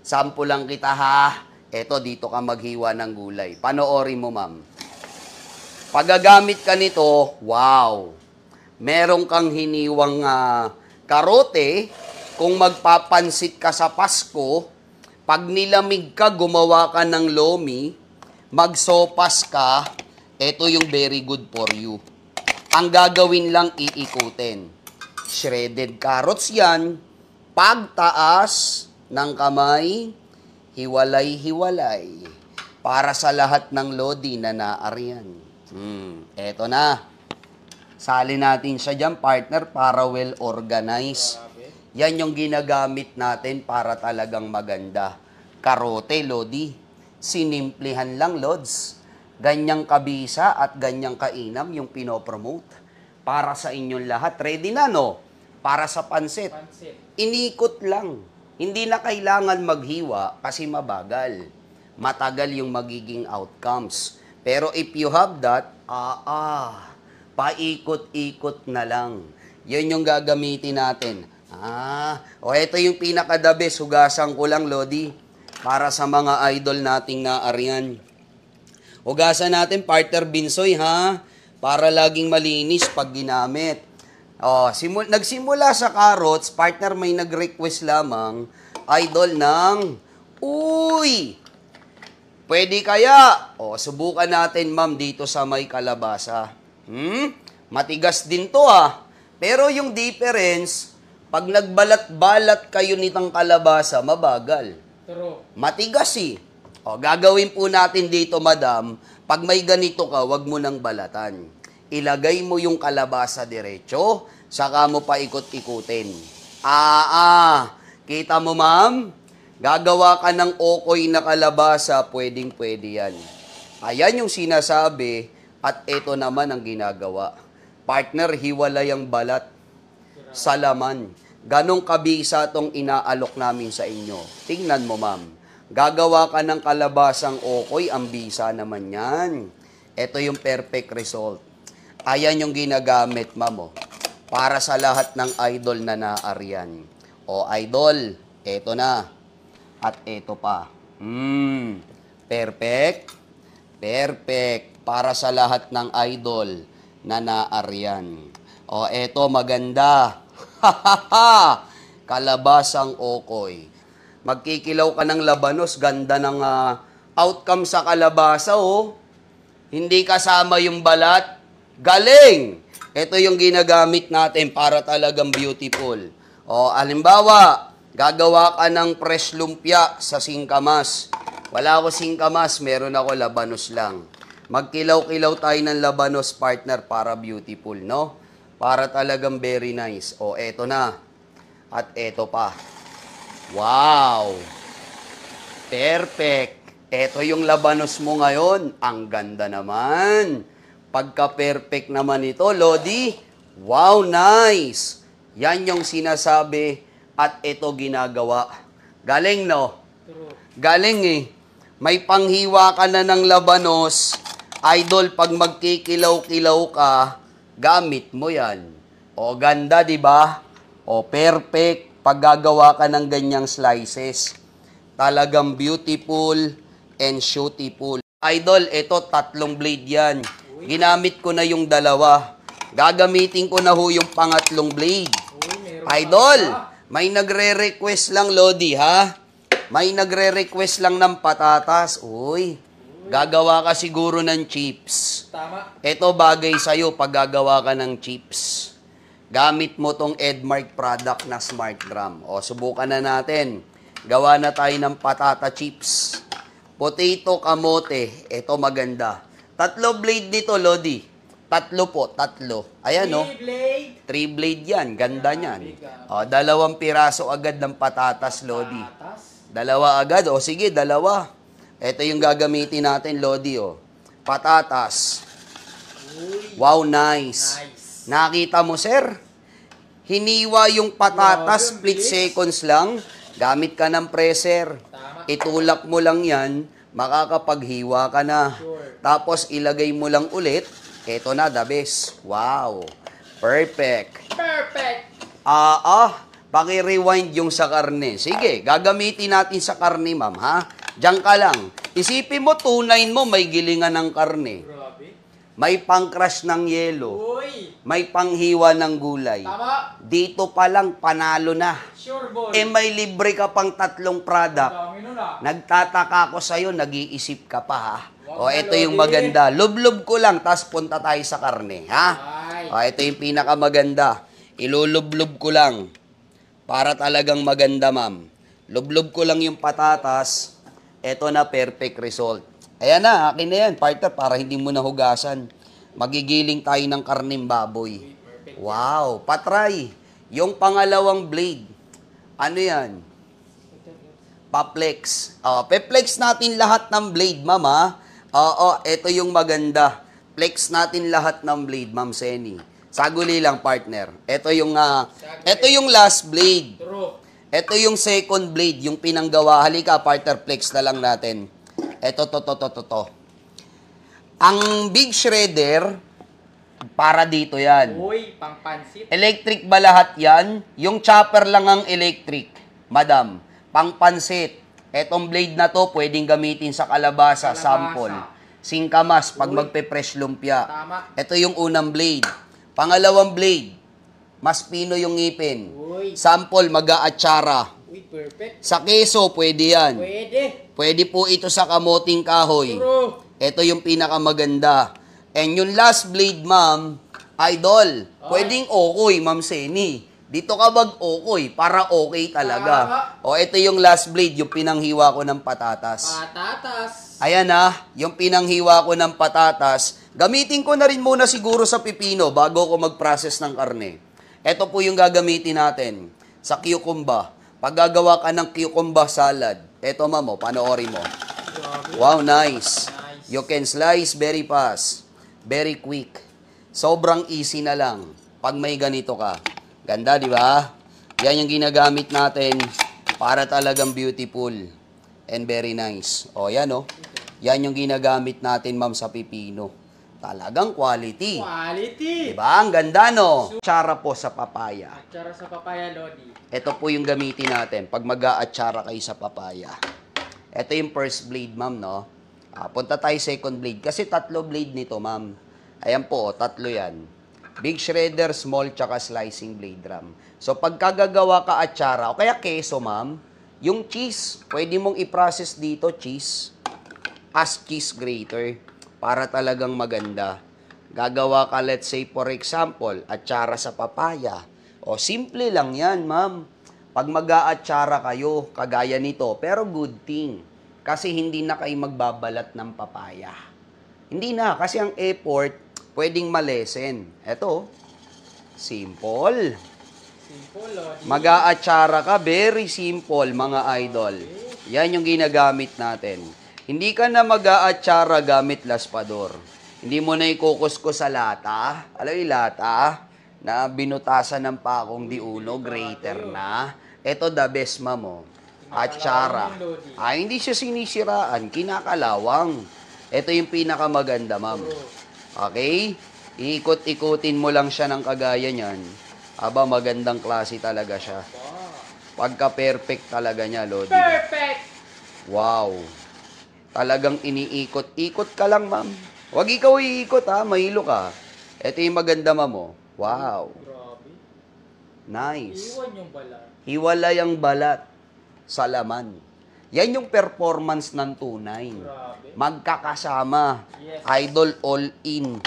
Sample lang kita ha. Eto, dito ka maghiwa ng gulay. Panoorin mo, ma'am. Paggagamit ka nito, wow. Meron kang hiniwang karote. Kung magpapansit ka sa Pasko, pag nilamig ka, gumawa ka ng lomi, magsopas ka, eto yung very good for you. Ang gagawin lang, iikutin. Shredded carrots yan. Pagtaas ng kamay, hiwalay-hiwalay. Para sa lahat ng lodi na naariyan. Eto na. Sali natin siya dyan, partner, para well organized. Yan yung ginagamit natin para talagang maganda. Karote, lodi. Sinimplihan lang, lods. Ganyang kabisa at ganyang kainam yung pinopromote. Para sa inyong lahat. Ready na, no? Para sa pansit. Inikot lang. Hindi na kailangan maghiwa kasi mabagal. Matagal yung magiging outcomes. Pero if you have that, paikot-ikot na lang. Yun yung gagamitin natin. Ito yung pinaka-the best. Hugasan ko lang, lodi. Para sa mga idol nating naariyan. Hugasan natin, partner Binsoy, ha? Para laging malinis pag ginamit. Nagsimula sa carrots, partner may nag-request lamang, idol ng, uy, pwede kaya? Subukan natin, ma'am, dito sa may kalabasa. Matigas din to, Pero yung difference, pag nagbalat-balat kayo nitong kalabasa, mabagal. Matigas gagawin po natin dito, madam, pag may ganito ka, wag mo nang balatan. Ilagay mo yung kalabasa diretso, saka mo pa ikot-ikutin. Kita mo, ma'am? Gagawa ka ng okoy na kalabasa, pwedeng-pwede yan. Ayan yung sinasabi, at ito naman ang ginagawa. Partner, hiwalay ang balat sa laman. Ganong kabisa tong inaalok namin sa inyo. Tingnan mo, ma'am. Gagawa ka ng kalabasang okoy, ang bisa naman yan. Ito yung perfect result. Ayan yung ginagamit, ma'am, para sa lahat ng idol na naariyan. Idol, eto na. At eto pa. Perfect. Perfect. Para sa lahat ng idol na naariyan. Eto maganda. Kalabasang okoy. Magkikilaw ka ng labanos. Ganda ng outcome sa kalabasa, Hindi kasama yung balat. Galing! Ito yung ginagamit natin para talagang beautiful. Halimbawa, gagawa ka ng fresh lumpia sa singkamas. Wala ako singkamas, meron ako labanos lang. Magkilaw-kilaw tayo ng labanos, partner, para beautiful, no? Para talagang very nice. Eto na. At eto pa. Wow! Perfect! Eto yung labanos mo ngayon. Ang ganda naman. Pagka-perfect naman ito, lodi. Wow, nice! Yan yung sinasabi at ito ginagawa. Galing, no? Galing, May panghiwa ka na ng labanos. Idol, pag magkikilaw-kilaw ka, gamit mo yan. Ganda, di ba? Perfect. Pag gagawa ka ng ganyang slices. Talagang beautiful and shootiful. Idol, ito, 3 blade yan. Ginamit ko na yung 2. Gagamitin ko na yung 3 blade. Idol, may nagre-request lang, lodi, ha? May nagre-request lang ng patatas. Gagawa ka siguro ng chips. Ito bagay sa'yo pag gagawa ka ng chips. Gamit mo tong Edmark product na Smart Gram. Subukan na natin. Gawa na tayo ng patata chips. Potato kamote. Ito maganda. 3 blade nito, lodi. 3 po, 3. Ayan, 3 blade yan. Ganda niyan. 2 piraso agad ng patatas, lodi. 2 agad. Sige, 2. Ito yung gagamitin natin, lodi, Patatas. Wow, nice. Nakita mo, sir? Hiniwa yung patatas, split seconds lang. Gamit ka ng presser. Itulak mo lang yan, makakapaghiwa ka na. Tapos, ilagay mo lang ulit. Ito na, the best. Wow. Perfect. Paki-rewind yung sa karne. Sige, gagamitin natin sa karne, ma'am, ha? Diyan ka lang. Isipin mo, tunayin mo, may gilingan ng karne. Grabe. May pang-crush ng yelo. Uy. May panghiwa ng gulay. Tama. Dito pa lang, panalo na. Sure, boy. May libre ka pang 3 product. Dami nun ah. Nagtataka ako sa'yo, nag-iisip ka pa, ha? Wag na, Ito yung Lodi. maganda. Lublob ko lang, tas punta tayo sa karne, ha? Ay. Ito yung pinakamaganda. Ilulublob ko lang. Para talagang maganda, ma'am. Lublob ko lang yung patatas. Ito na, perfect result. Ayan na, akin na yan, partner, para hindi mo nahugasan. Magigiling tayo ng karning baboy. Wow, patry. Yung pangalawang blade. Ano yan? Paplex. Pe-flex natin lahat ng blade, ma'am, ha? Ito yung maganda. Flex natin lahat ng blade, ma'am Seni. Saguli lang, partner. Ito yung last blade. True. Ito yung second blade, yung pinanggawa. Halika, partner, flex na lang natin. Ito, to. Ang big shredder, para dito yan. Uy, pang pansit. Electric ba lahat yan? Yung chopper lang ang electric, madam. Pangpansit. Etong blade na to, pwedeng gamitin sa kalabasa, sample. Singkamas, pag magpe-fresh lumpia. Tama. Ito yung unang blade. Pangalawang blade, mas pino yung ngipin. Uy. Sample, mag-aatsara. Uy, perfect. Sa keso, pwede yan. Pwede. Pwede po ito sa kamoting kahoy. True. Ito yung pinakamaganda. And yung last blade, ma'am, idol. Pwedeng okoy, ma'am Seni. Dito ka okoy para okay talaga. Ito yung last blade, yung pinanghiwa ko ng patatas. Patatas. Ayan na, yung pinanghiwa ko ng patatas. Gamitin ko na rin muna siguro sa pipino bago ko mag-process ng karne. Ito po yung gagamitin natin sa cucumber. Pag gagawa ka ng cucumber salad, ito ma'am, panoorin mo. Grabe. Wow, nice. Nice. You can slice very fast, very quick. Sobrang easy na lang pag may ganito ka. Ganda, di ba? Yan yung ginagamit natin para talagang beautiful and very nice. Yan Yan yung ginagamit natin, ma'am, sa pipino. Talagang quality. Quality. Diba? Ang ganda, no? Atsara po sa papaya. Atsara sa papaya, Lodi. Ito po yung gamitin natin pag mag-aatsara kayo sa papaya. Ito yung first blade, ma'am, no? Punta tayo second blade. Kasi 3 blade nito, ma'am. Ayan po, 3 yan. Big shredder, small, tsaka slicing blade ram. So, pagkagagawa ka atsara, o kaya keso, ma'am, yung cheese, pwede mong i-process dito, cheese, as cheese grater, para talagang maganda. Gagawa ka, let's say, for example, atsara sa papaya. O, simple lang yan, ma'am. Pag mag-aatsara kayo, kagaya nito, pero good thing. Kasi hindi na kayo magbabalat ng papaya. Hindi na, kasi ang effort, pwedeng malesen. Eto, simple. Simple, Lodi. Mag-aatsara ka, very simple, mga idol. Yan yung ginagamit natin. Hindi ka na mag-aatsara gamit laspador. Hindi mo na ikukuskus sa lata. Alam yung lata na binutasan ng pakong di uno, grater na. Ito the best, ma'am. Atsara. Hindi siya sinisiraan, kinakalawang. Ito yung pinakamaganda, ma'am. Okay? Iikot-ikutin mo lang siya ng kagaya niyan. Aba, magandang klase talaga siya. Pagka-perfect talaga niya, Lodi. Perfect! Wow. Talagang iniikot-ikot ka lang, ma'am. Huwag ikaw iikot, ha. Mahilo ka. Ito yung maganda, ma'am. Wow. Grabe. Nice. Iwan yung balat. Hiwalay ang balat sa laman. Yan yung performance ng tunay. Grabe. Magkakasama. Yes. Idol all in.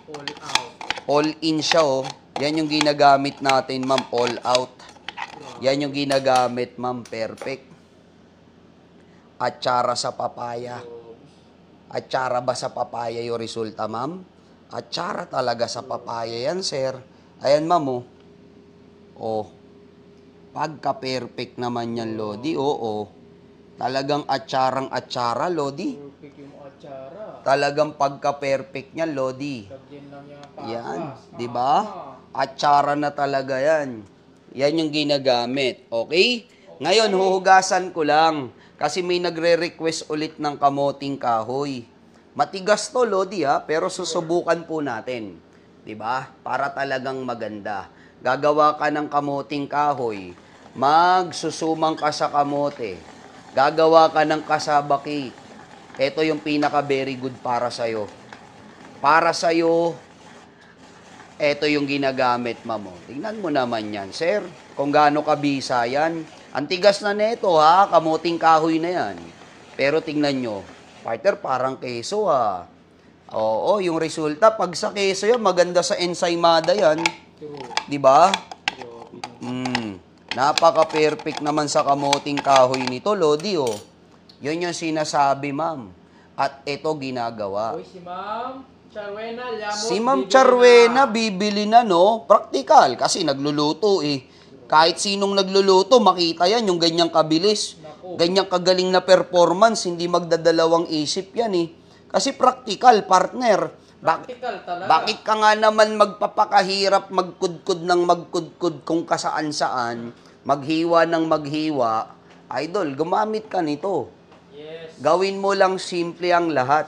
All out. All in siya, oh. Yan yung ginagamit natin, ma'am. All out. Yan yung ginagamit, ma'am. Perfect. Atsara sa papaya. Atsara ba sa papaya yung resulta, ma'am? Atsara talaga sa papaya yan, sir. Ayan, ma'am, oh. Oh. Pagka-perfect naman yan, Lodi. Oo. Talagang atsarang-atsara, Lodi. Perfect yung atsara. Talagang pagka-perfect niyan, Lodi. Lagyan lang yung papas. Yan, di ba? Atsara na talaga yan. Yan yung ginagamit. Okay? Ngayon, huhugasan ko lang. Kasi may nagre-request ulit ng kamoting kahoy. Matigas to, Lodi, ha? Pero susubukan po natin. Di ba? Para talagang maganda. Gagawa ka ng kamoting kahoy. Magsusumang ka sa kamote. Gagawa ka ng cassava cake. Ito yung pinaka very good para sa'yo. Para sa'yo, ito yung ginagamit, ma'am. Tingnan mo naman yan, sir. Kung gaano kabisa yan. Ang tigas na neto, ha? Kamuting kahoy na yan. Pero tingnan nyo, partner, parang keso, ha? Oo, yung resulta, pag sa keso yan, maganda sa ensaymada yan. True. Di ba? Grabe. Napaka-perfect naman sa kamuting kahoy nito, Lodi, oh. Yun yung sinasabi, ma'am. At ito ginagawa. Uy, si Ma'am Charwena, Lamot. Si Ma'am bibili Charwena, na. bibili na, no? Praktikal, kasi nagluluto, eh. Kahit sinong nagluluto, makita yan, yung ganyang kabilis. Naku. Ganyang kagaling na performance, hindi magdadalawang isip yan, eh. Kasi praktikal, partner. Practical talaga. Bakit ka nga naman magpapakahirap magkudkud ng magkudkud kung kasaan-saan, maghiwa ng maghiwa, idol, gumamit ka nito. Yes. Gawin mo lang simple ang lahat.